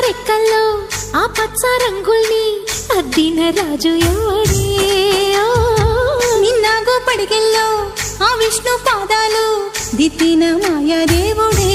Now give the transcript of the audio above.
రెక్కల్లో ఆ పచ్చ రంగుల్ని అద్దిన రాజు ఎవడే నిన్నాగో పడికెల్లో ఆ విష్ణు పాదాలు దిద్దిన మాయా దేవుడే